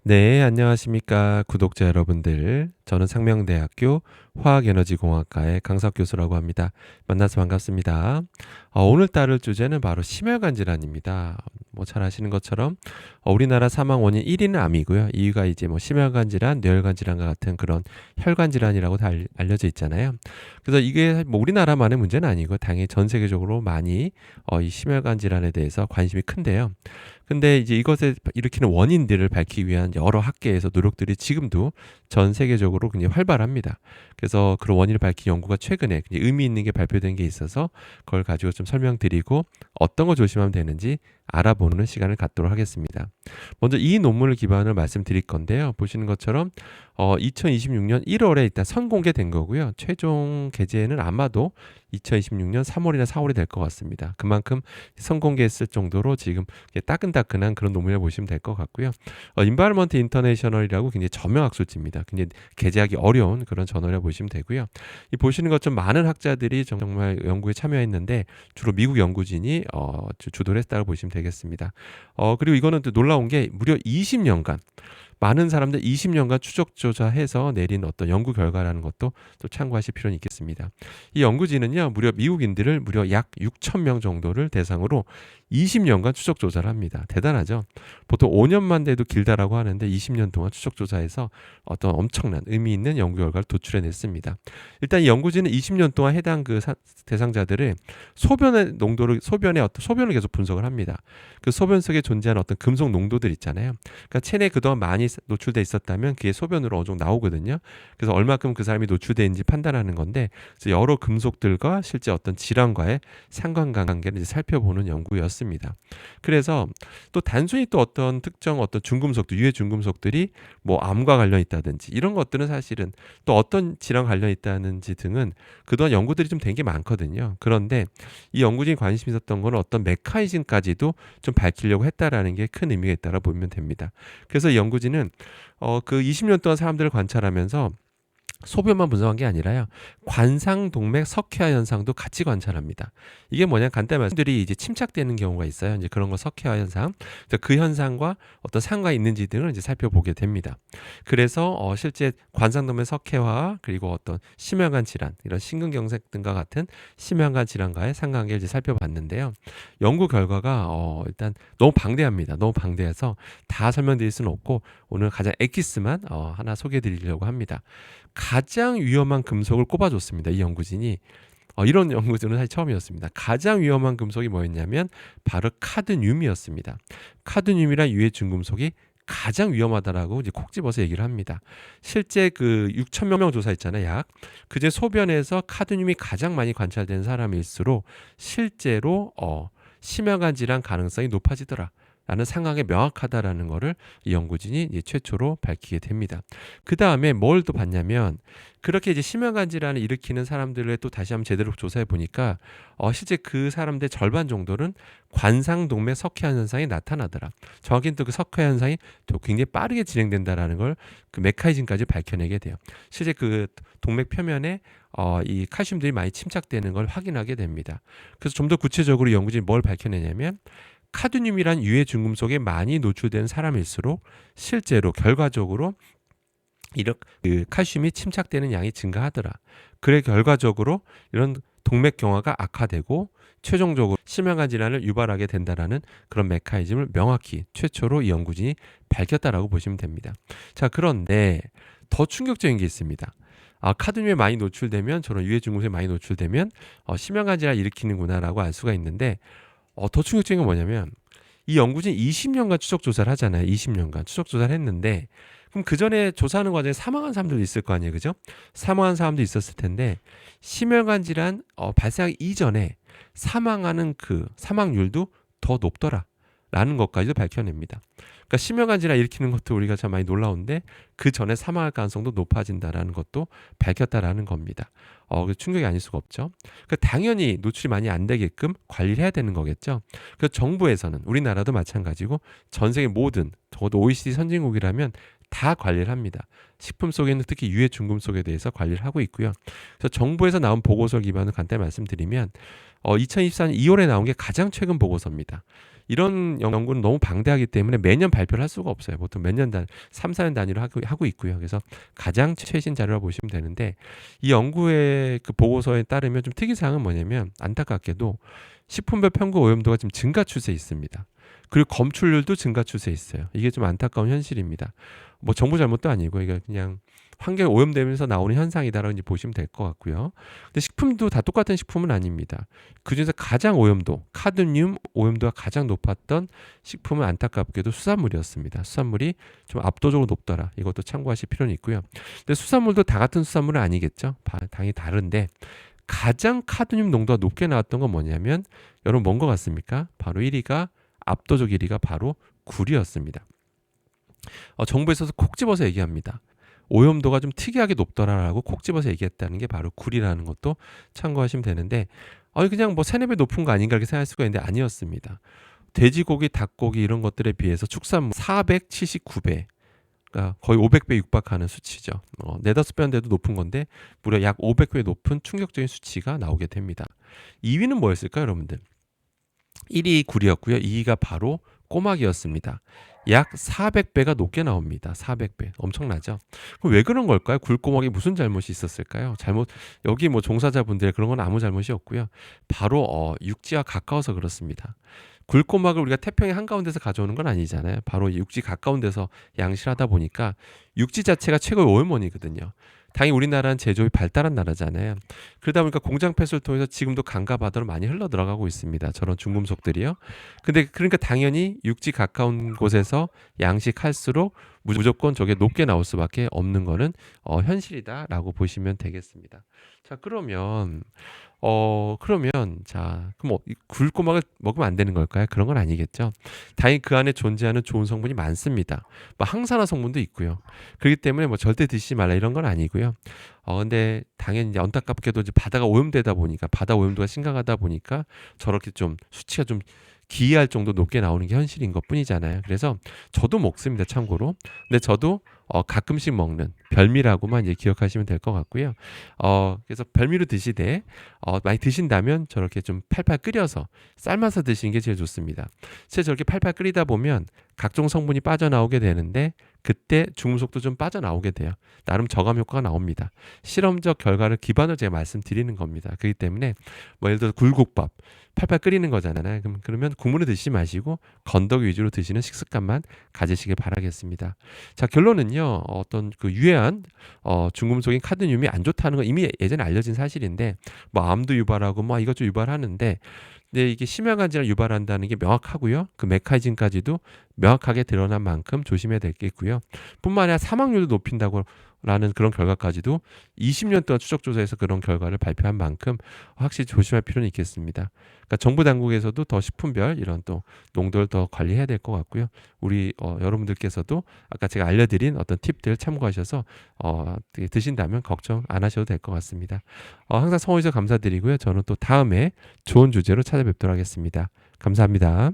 네, 안녕하십니까. 구독자 여러분들. 저는 상명대학교 화학에너지공학과의 강석 교수라고 합니다. 만나서 반갑습니다. 오늘 다룰 주제는 바로 심혈관 질환입니다. 뭐 잘 아시는 것처럼 우리나라 사망 원인 1위는 암이고요. 2위가 이제 뭐 심혈관 질환, 뇌혈관 질환과 같은 그런 혈관 질환이라고 다 알려져 있잖아요. 그래서 이게 뭐 우리나라만의 문제는 아니고 당연히 전 세계적으로 많이 이 심혈관 질환에 대해서 관심이 큰데요. 근데 이제 이것을 일으키는 원인들을 밝히기 위한 여러 학계에서 노력들이 지금도 전 세계적으로 굉장히 활발합니다. 그래서 그런 원인을 밝힌 연구가 최근에 굉장히 의미 있는 게 발표된 게 있어서 그걸 가지고 좀 설명드리고 어떤 거 조심하면 되는지 알아보는 시간을 갖도록 하겠습니다. 먼저 이 논문을 기반으로 말씀드릴 건데요. 보시는 것처럼 2026년 1월에 일단 선공개된 거고요. 최종 게재는 아마도 2026년 3월이나 4월이 될 것 같습니다. 그만큼 선공개했을 정도로 지금 따끈따끈한 그런 논문을 보시면 될 것 같고요. 인바이러먼트 인터내셔널이라고 굉장히 저명 학술지입니다. 굉장히 게재하기 어려운 그런 저널이라고 보시면 되고요. 이 보시는 것처럼 많은 학자들이 정말 연구에 참여했는데 주로 미국 연구진이 주도를 했다고 보시면 되겠습니다. 그리고 이거는 또 놀라운 게 무려 20년간 많은 사람들 20년간 추적 조사해서 내린 어떤 연구 결과라는 것도 또 참고하실 필요는 있겠습니다. 이 연구진은요, 무려 미국인들을 무려 약 6천 명 정도를 대상으로 20년간 추적 조사를 합니다. 대단하죠? 보통 5년만 돼도 길다라고 하는데 20년 동안 추적 조사해서 어떤 엄청난 의미 있는 연구 결과를 도출해냈습니다. 일단 이 연구진은 20년 동안 해당 대상자들의 소변의 농도를 소변을 계속 분석을 합니다. 그 소변 속에 존재하는 어떤 금속 농도들 있잖아요. 그러니까 체내에 그동안 많이 노출돼 있었다면 그게 소변으로 어느 정도 나오거든요. 그래서 얼마큼 그 사람이 노출돼 있는지 판단하는 건데 여러 금속들과 실제 어떤 질환과의 상관관계를 이제 살펴보는 연구였습니다. 그래서 또 단순히 또 어떤 특정 어떤 중금속들, 유해 중금속들이 뭐 암과 관련 있다든지 이런 것들은 사실은 또 어떤 질환 관련 있다는지 등은 그동안 연구들이 좀 된 게 많거든요. 그런데 이 연구진이 관심 있었던 건 어떤 메커니즘까지도 좀 밝히려고 했다라는 게 큰 의미가 있다고 보면 됩니다. 그래서 이 연구진은 그 20년 동안 사람들을 관찰하면서 소변만 분석한 게 아니라요. 관상동맥 석회화 현상도 같이 관찰합니다. 이게 뭐냐 간단히 말씀들이 이제 침착되는 경우가 있어요. 이제 그런 거 석회화 현상. 그 현상과 어떤 상관이 있는지 등을 이제 살펴보게 됩니다. 그래서 실제 관상동맥 석회화 그리고 어떤 심혈관 질환 이런 심근경색 등과 같은 심혈관 질환과의 상관관계를 이제 살펴봤는데요. 연구 결과가 일단 너무 방대합니다. 너무 방대해서 다 설명드릴 수는 없고 오늘 가장 엑기스만 하나 소개해드리려고 합니다. 가장 위험한 금속을 꼽아줬습니다. 이 연구진이. 이런 연구진은 사실 처음이었습니다. 가장 위험한 금속이 뭐였냐면 바로 카드뮴이었습니다. 카드뮴이란 유해 중금속이 가장 위험하다라고 이제 콕 집어서 얘기를 합니다. 실제 그 6천 명 조사했잖아요. 약. 그제 소변에서 카드뮴이 가장 많이 관찰된 사람일수록 실제로 심혈관 질환 가능성이 높아지더라. 라는 상황이 명확하다라는 것을 이 연구진이 이제 최초로 밝히게 됩니다. 그 다음에 뭘 또 봤냐면 그렇게 이제 심혈관 질환을 일으키는 사람들을 또 다시 한번 제대로 조사해 보니까 실제 그 사람들 절반 정도는 관상동맥 석회화 현상이 나타나더라. 정확히는 또 그 석회화 현상이 또 굉장히 빠르게 진행된다라는 걸 그 메커니즘까지 밝혀내게 돼요. 실제 그 동맥 표면에 이 칼슘들이 많이 침착되는 걸 확인하게 됩니다. 그래서 좀 더 구체적으로 연구진이 뭘 밝혀내냐면 카드뮴이란 유해 중금속에 많이 노출된 사람일수록 실제로 결과적으로 이런 그 칼슘이 침착되는 양이 증가하더라. 그래 결과적으로 이런 동맥 경화가 악화되고 최종적으로 심혈관 질환을 유발하게 된다라는 그런 메커니즘을 명확히 최초로 이 연구진이 밝혔다라고 보시면 됩니다. 자, 그런데 더 충격적인 게 있습니다. 카드뮴에 많이 노출되면 저런 유해 중금속에 많이 노출되면 심혈관 질환을 일으키는구나라고 알 수가 있는데 더 충격적인 건 뭐냐면 이 연구진 20년간 추적 조사를 하잖아요. 20년간 추적 조사를 했는데 그럼 그 전에 조사하는 과정에 사망한 사람들도 있을 거 아니에요, 그죠? 사망한 사람도 있었을 텐데 심혈관 질환 발생하기 이전에 사망하는 그 사망률도 더 높더라라는 것까지도 밝혀냅니다. 그러니까 심혈관 질환 일으키는 것도 우리가 참 많이 놀라운데 그 전에 사망할 가능성도 높아진다라는 것도 밝혔다라는 겁니다. 충격이 아닐 수가 없죠. 그러니까 당연히 노출이 많이 안 되게끔 관리를 해야 되는 거겠죠. 그래서 정부에서는 우리나라도 마찬가지고 전 세계 모든 적어도 OECD 선진국이라면 다 관리를 합니다. 식품 속에는 특히 유해 중금속에 대해서 관리를 하고 있고요. 그래서 정부에서 나온 보고서를 기반으로 간단히 말씀드리면 2024년 2월에 나온 게 가장 최근 보고서입니다. 이런 연구는 너무 방대하기 때문에 매년 발표를 할 수가 없어요. 보통 몇 년 3, 4년 단위로 하고 있고요. 그래서 가장 최신 자료라고 보시면 되는데 이 연구의 그 보고서에 따르면 좀 특이사항은 뭐냐면 안타깝게도 식품별 평균 오염도가 지금 증가 추세에 있습니다. 그리고 검출률도 증가 추세에 있어요. 이게 좀 안타까운 현실입니다. 뭐 정부 잘못도 아니고 이게 그냥 환경이 오염되면서 나오는 현상이다라고 이제 보시면 될 것 같고요. 근데 식품도 다 똑같은 식품은 아닙니다. 그중에서 가장 오염도, 카드뮴 오염도가 가장 높았던 식품은 안타깝게도 수산물이었습니다. 수산물이 좀 압도적으로 높더라. 이것도 참고하실 필요는 있고요. 근데 수산물도 다 같은 수산물은 아니겠죠. 당연히 다른데 가장 카드뮴 농도가 높게 나왔던 건 뭐냐면 여러분 뭔 것 같습니까? 바로 1위가 압도적 1위가 바로 굴이었습니다. 정부에서도 콕 집어서 얘기합니다. 오염도가 좀 특이하게 높더라라고 콕 집어서 얘기했다는 게 바로 굴이라는 것도 참고하시면 되는데 그냥 뭐 3-4배 높은 거 아닌가 이렇게 생각할 수가 있는데 아니었습니다. 돼지고기, 닭고기 이런 것들에 비해서 축산물 479배 그러니까 거의 500배 육박하는 수치죠. 4-5배인데도 높은 건데 무려 약 500배 높은 충격적인 수치가 나오게 됩니다. 2위는 뭐였을까요, 여러분들? 1위 굴이었고요. 2위가 바로 꼬막이었습니다. 약 400배가 높게 나옵니다. 400배. 엄청나죠? 그럼 왜 그런 걸까요? 굴꼬막이 무슨 잘못이 있었을까요? 여기 뭐 종사자분들 그런 건 아무 잘못이 없고요. 바로 육지와 가까워서 그렇습니다. 굴꼬막을 우리가 태평양 한가운데서 가져오는 건 아니잖아요. 바로 육지 가까운 데서 양식하다 보니까 육지 자체가 최고의 오염원이거든요. 당연히 우리나라는 제조업이 발달한 나라잖아요. 그러다 보니까 공장 폐수를 통해서 지금도 강과 바다로 많이 흘러 들어가고 있습니다. 저런 중금속들이요. 근데 그러니까 당연히 육지 가까운 곳에서 양식할수록 무조건 저게 높게 나올 수밖에 없는 거는 현실이다라고 보시면 되겠습니다. 자, 그러면 그럼 뭐 굴꼬막을 먹으면 안 되는 걸까요? 그런 건 아니겠죠. 당연히 그 안에 존재하는 좋은 성분이 많습니다. 뭐 항산화 성분도 있고요. 그렇기 때문에 뭐 절대 드시지 말라 이런 건 아니고요. 근데 당연히 이제 안타깝게도 이제 바다가 오염되다 보니까 바다 오염도가 심각하다 보니까 저렇게 좀 수치가 좀 기이할 정도 높게 나오는 게 현실인 것뿐이잖아요. 그래서 저도 먹습니다. 참고로. 근데 저도 가끔씩 먹는 별미라고만 이제 기억하시면 될 것 같고요. 그래서 별미로 드시되 많이 드신다면 저렇게 좀 팔팔 끓여서 삶아서 드시는 게 제일 좋습니다. 실제 저렇게 팔팔 끓이다 보면 각종 성분이 빠져나오게 되는데 그때 중금속도 좀 빠져나오게 돼요. 나름 저감 효과가 나옵니다. 실험적 결과를 기반으로 제가 말씀드리는 겁니다. 그렇기 때문에 뭐 예를 들어 굴국밥 팔팔 끓이는 거잖아요. 그러면 국물을 드시지 마시고 건더기 위주로 드시는 식습관만 가지시길 바라겠습니다. 자, 결론은요. 어떤 그 유해한 중금속인 카드뮴이 안 좋다는 건 이미 예전에 알려진 사실인데 뭐 암도 유발하고 뭐 이것저것 유발하는데 근데 이게 심혈관 질환을 유발한다는 게 명확하고요. 그 메커니즘까지도 명확하게 드러난 만큼 조심해야 되겠고요. 뿐만 아니라 사망률도 높인다고 라는 그런 결과까지도 20년 동안 추적 조사에서 그런 결과를 발표한 만큼 확실히 조심할 필요는 있겠습니다. 그러니까 정부 당국에서도 더 식품별 이런 또 농도를 더 관리해야 될 것 같고요. 우리 여러분들께서도 아까 제가 알려드린 어떤 팁들 참고하셔서 드신다면 걱정 안 하셔도 될 것 같습니다. 항상 성원해주셔서 감사드리고요. 저는 또 다음에 좋은 주제로 찾아뵙도록 하겠습니다. 감사합니다.